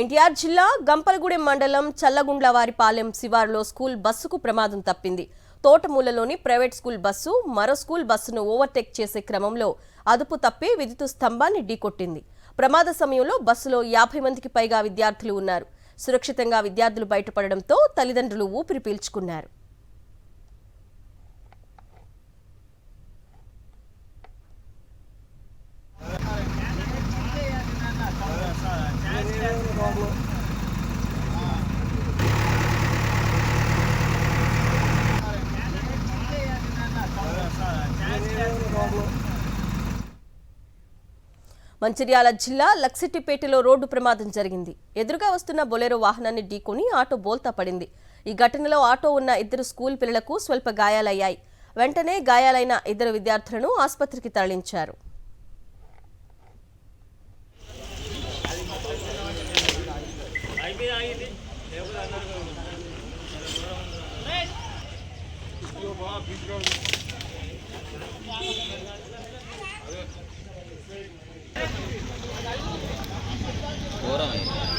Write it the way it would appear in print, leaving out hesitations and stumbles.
ఎన్టీఆర్ జిల్లా గంపలగూడెం మండలం చల్లగుండ్లవారిపాలెం శివారులో స్కూల్ బస్సుకు ప్రమాదం తప్పింది. తోటమూలలోని ప్రైవేట్ స్కూల్ బస్సు మరో స్కూల్ బస్సును ఓవర్టేక్ చేసే క్రమంలో అదుపు తప్పి విద్యుత్ స్తంభాన్ని ఢీకొట్టింది. ప్రమాద సమయంలో బస్సులో 50 మందికి పైగా విద్యార్థులు ఉన్నారు. సురక్షితంగా విద్యార్థులు బయటపడడంతో తల్లిదండ్రులు ఊపిరి పీల్చుకున్నారు. మంచిర్యాల జిల్లా లక్సిటిపేటలో రోడ్డు ప్రమాదం జరిగింది. ఎదురుగా వస్తున్న బొలెరో వాహనాన్ని ఢీకొని ఆటో బోల్తా పడింది. ఈ ఘటనలో ఆటో ఉన్న 2 స్కూల్ పిల్లలకు స్వల్ప గాయాలయ్యాయి. వెంటనే గాయాలైన 2 విద్యార్థులను ఆసుపత్రికి తరలించారు. ఘోరమైంది.